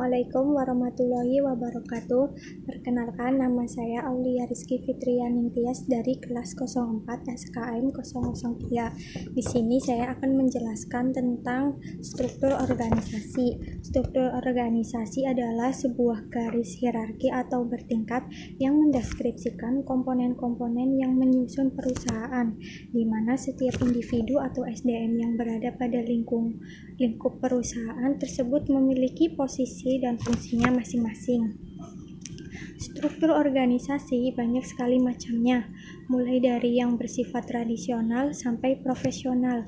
Assalamualaikum warahmatullahi wabarakatuh. Perkenalkan, nama saya Aulia Rizky Fitrianing Tias dari kelas 04 SKM 003. Di sini saya akan menjelaskan tentang struktur organisasi. Struktur organisasi adalah sebuah garis hierarki atau bertingkat yang mendeskripsikan komponen-komponen yang menyusun perusahaan, di mana setiap individu atau SDM yang berada pada lingkup perusahaan tersebut memiliki posisi dan fungsinya masing-masing. Struktur organisasi banyak sekali macamnya, mulai dari yang bersifat tradisional sampai profesional.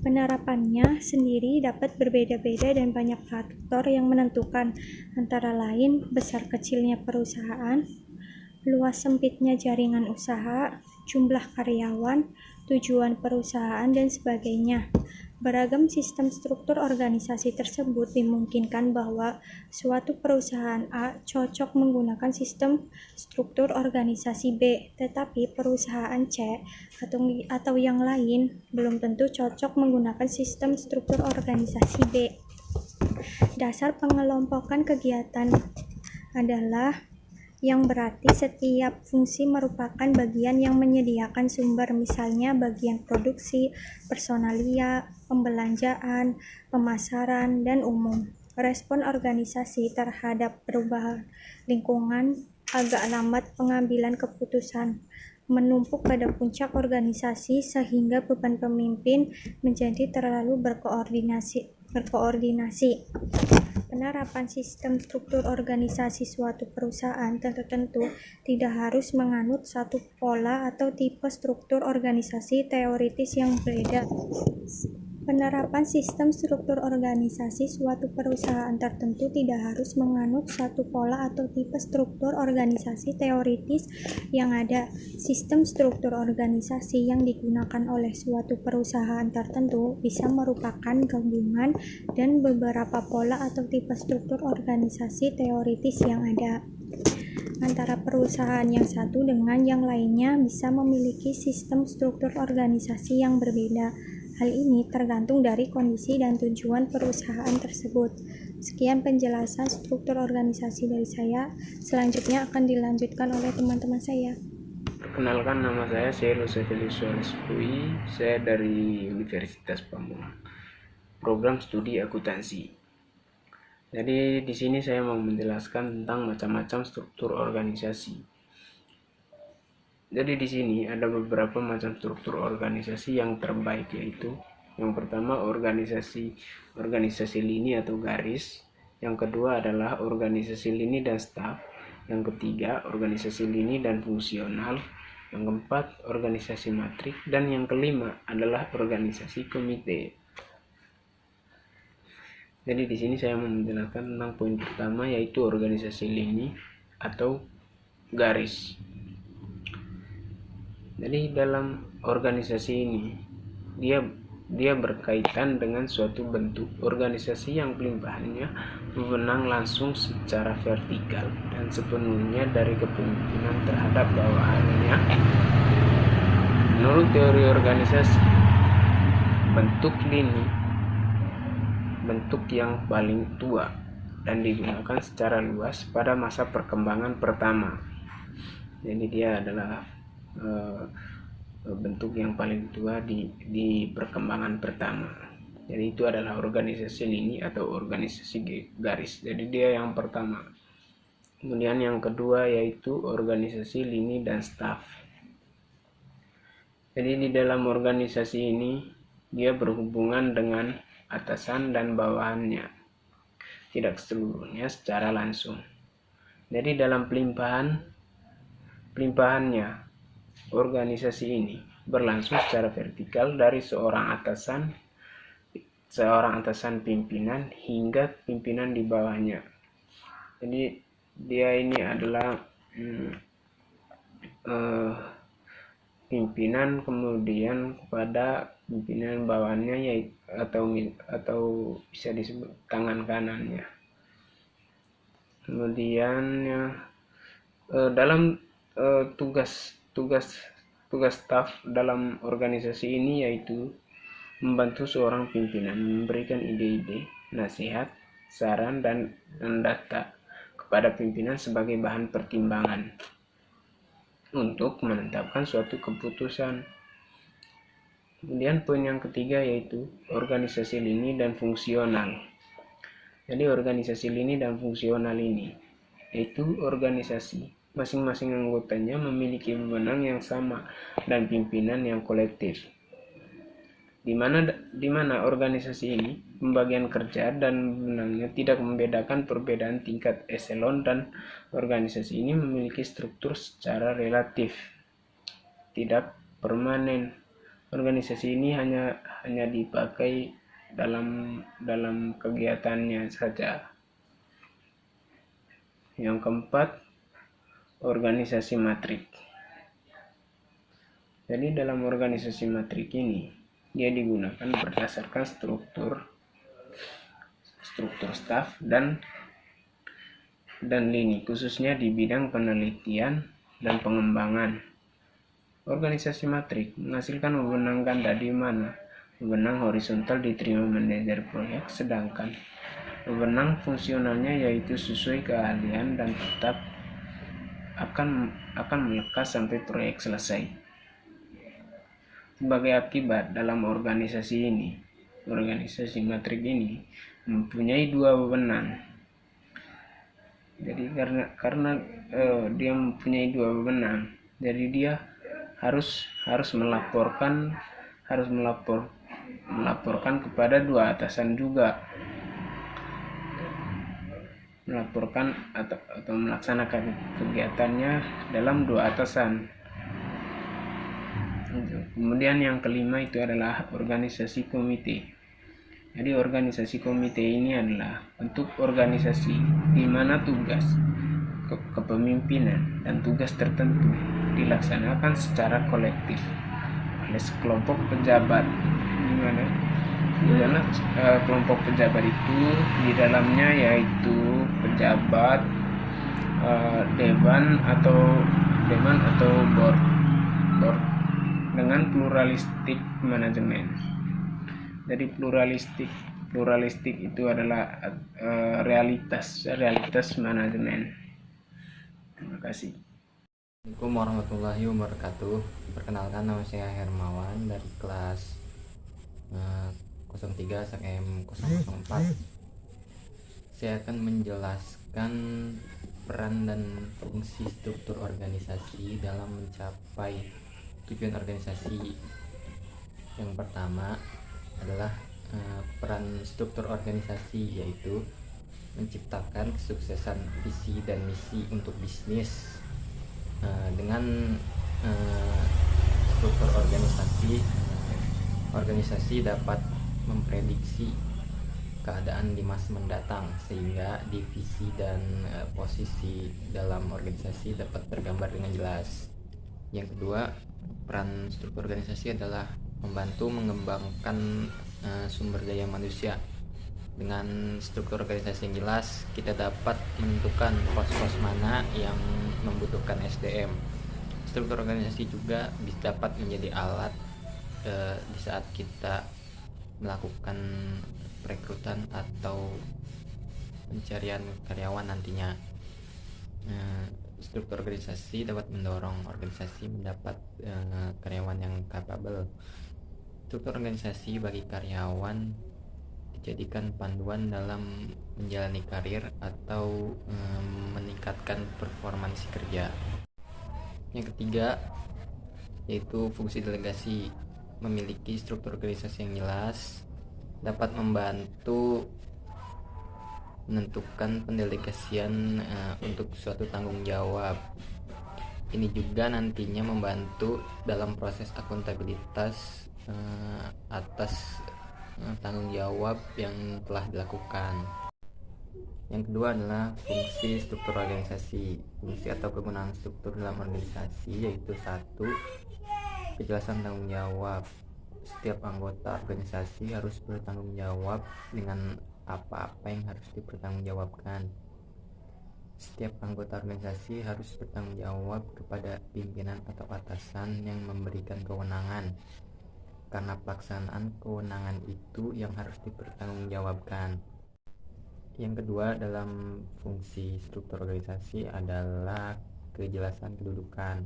Penerapannya sendiri dapat berbeda-beda dan banyak faktor yang menentukan, antara lain besar kecilnya perusahaan, luas sempitnya jaringan usaha, jumlah karyawan, tujuan perusahaan, dan sebagainya. Beragam sistem struktur organisasi tersebut dimungkinkan bahwa suatu perusahaan A cocok menggunakan sistem struktur organisasi B, tetapi perusahaan C atau yang lain belum tentu cocok menggunakan sistem struktur organisasi B. Dasar pengelompokan kegiatan adalah yang berarti setiap fungsi merupakan bagian yang menyediakan sumber, misalnya bagian produksi, personalia, pembelanjaan, pemasaran, dan umum. Respon organisasi terhadap perubahan lingkungan agak lambat, pengambilan keputusan menumpuk pada puncak organisasi sehingga beban pemimpin menjadi terlalu berkoordinasi. Penerapan sistem struktur organisasi suatu perusahaan tentu tidak harus menganut satu pola atau tipe struktur organisasi teoritis yang berbeda. Penerapan sistem struktur organisasi suatu perusahaan tertentu tidak harus menganut satu pola atau tipe struktur organisasi teoritis yang ada. Sistem struktur organisasi yang digunakan oleh suatu perusahaan tertentu bisa merupakan gabungan dan beberapa pola atau tipe struktur organisasi teoritis yang ada. Antara perusahaan yang satu dengan yang lainnya bisa memiliki sistem struktur organisasi yang berbeda. Hal ini tergantung dari kondisi dan tujuan perusahaan tersebut. Sekian penjelasan struktur organisasi dari saya. Selanjutnya akan dilanjutkan oleh teman-teman saya. Perkenalkan, nama saya Sheikh Rusefilius Pui. Saya dari Universitas Pamulang, program studi akuntansi. Jadi di sini saya mau menjelaskan tentang macam-macam struktur organisasi. Jadi di sini ada beberapa macam struktur organisasi yang terbaik, yaitu yang pertama organisasi lini atau garis, yang kedua adalah organisasi lini dan staf, yang ketiga organisasi lini dan fungsional, yang keempat organisasi matrik, dan yang kelima adalah organisasi komite. Jadi di sini saya mau menjelaskan tentang poin pertama, yaitu organisasi lini atau garis. Jadi dalam organisasi ini dia berkaitan dengan suatu bentuk organisasi yang pelimpahannya mewenang langsung secara vertikal dan sepenuhnya dari kepemimpinan terhadap bawahannya. Menurut teori organisasi, bentuk lini bentuk yang paling tua dan digunakan secara luas pada masa perkembangan pertama. Jadi dia adalah bentuk yang paling tua di perkembangan pertama. Jadi itu adalah organisasi lini atau organisasi garis. Jadi dia yang pertama. Kemudian yang kedua yaitu organisasi lini dan staf. Jadi di dalam organisasi ini dia berhubungan dengan atasan dan bawahannya, tidak seluruhnya secara langsung. Jadi dalam pelimpahannya organisasi ini berlangsung secara vertikal dari seorang atasan pimpinan hingga pimpinan di bawahnya. Jadi dia ini adalah pimpinan, kemudian kepada pimpinan bawahannya yaitu atau bisa disebut tangan kanannya. Kemudian dalam tugas staf dalam organisasi ini yaitu membantu seorang pimpinan, memberikan ide-ide, nasihat, saran, dan data kepada pimpinan sebagai bahan pertimbangan untuk menetapkan suatu keputusan. Kemudian poin yang ketiga yaitu organisasi lini dan fungsional. Jadi organisasi lini dan fungsional ini yaitu organisasi masing-masing anggotanya memiliki wewenang yang sama dan pimpinan yang kolektif. Di mana organisasi ini pembagian kerja dan wewenangnya tidak membedakan perbedaan tingkat eselon, dan organisasi ini memiliki struktur secara relatif, tidak permanen. Organisasi ini hanya dipakai dalam kegiatannya saja. Yang keempat, organisasi matrik. Jadi dalam organisasi matrik ini dia digunakan berdasarkan struktur staf dan lini, khususnya di bidang penelitian dan pengembangan. Organisasi matrik menghasilkan wewenang ganda di mana wewenang horizontal diterima manajer proyek, sedangkan wewenang fungsionalnya yaitu sesuai keahlian dan tetap akan melekat sampai proyek selesai. Sebagai akibat, dalam organisasi matrik ini mempunyai dua wewenang. Jadi karena dia mempunyai dua wewenang, jadi dia harus melaporkan kepada dua atasan juga, melaporkan atau melaksanakan kegiatannya dalam dua atasan. Kemudian yang kelima itu adalah organisasi komite. Jadi organisasi komite ini adalah bentuk organisasi di mana tugas kepemimpinan dan tugas tertentu dilaksanakan secara kolektif oleh sekelompok pejabat, di mana kelompok pejabat itu di dalamnya yaitu pejabat, dewan atau board dengan pluralistik manajemen. Jadi pluralistik itu adalah realitas manajemen. Terima kasih. Assalamualaikum warahmatullahi wabarakatuh. Perkenalkan, nama saya Hermawan dari kelas 03 SKM 004. Saya akan menjelaskan peran dan fungsi struktur organisasi dalam mencapai tujuan organisasi. Yang pertama adalah peran struktur organisasi, yaitu menciptakan kesuksesan visi dan misi untuk bisnis. Dengan struktur organisasi dapat memprediksi keadaan di masa mendatang, sehingga divisi dan posisi dalam organisasi dapat tergambar dengan jelas. Yang kedua, peran struktur organisasi adalah membantu mengembangkan sumber daya manusia. Dengan struktur organisasi yang jelas, kita dapat menentukan pos-pos mana yang membutuhkan SDM. Struktur organisasi juga dapat menjadi alat di saat kita melakukan perekrutan atau pencarian karyawan nantinya. Struktur organisasi dapat mendorong organisasi mendapat karyawan yang capable. Struktur organisasi bagi karyawan dijadikan panduan dalam menjalani karir atau meningkatkan performansi kerja. Yang ketiga yaitu fungsi delegasi. Memiliki struktur organisasi yang jelas dapat membantu menentukan pendelegasian untuk suatu tanggung jawab. Ini juga nantinya membantu dalam proses akuntabilitas atas tanggung jawab yang telah dilakukan. Yang kedua adalah fungsi struktur organisasi. Fungsi atau kegunaan struktur dalam organisasi yaitu 1. Kejelasan tanggung jawab. Setiap anggota organisasi harus bertanggung jawab dengan apa-apa yang harus dipertanggungjawabkan. Setiap anggota organisasi harus bertanggung jawab kepada pimpinan atau atasan yang memberikan kewenangan, karena pelaksanaan kewenangan itu yang harus dipertanggungjawabkan. Yang kedua dalam fungsi struktur organisasi adalah kejelasan kedudukan.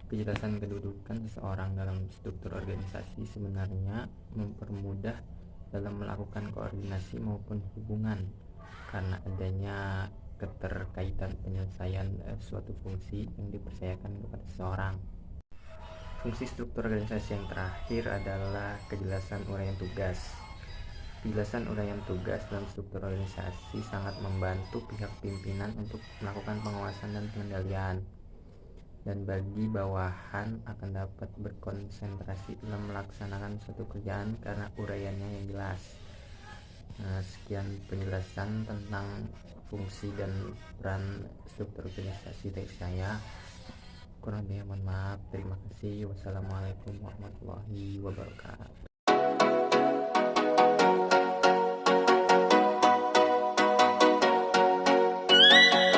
Kejelasan kedudukan seseorang dalam struktur organisasi sebenarnya mempermudah dalam melakukan koordinasi maupun hubungan karena adanya keterkaitan penyelesaian suatu fungsi yang dipercayakan kepada seseorang. Fungsi struktur organisasi yang terakhir adalah kejelasan uraian tugas. Kejelasan uraian tugas dalam struktur organisasi sangat membantu pihak pimpinan untuk melakukan pengawasan dan pengendalian, dan bagi bawahan akan dapat berkonsentrasi dalam melaksanakan suatu kerjaan karena uraiannya yang jelas. Sekian penjelasan tentang fungsi dan peran struktur organisasi dari saya. Kurang lebih mohon maaf. Terima kasih. Wassalamualaikum warahmatullahi wabarakatuh.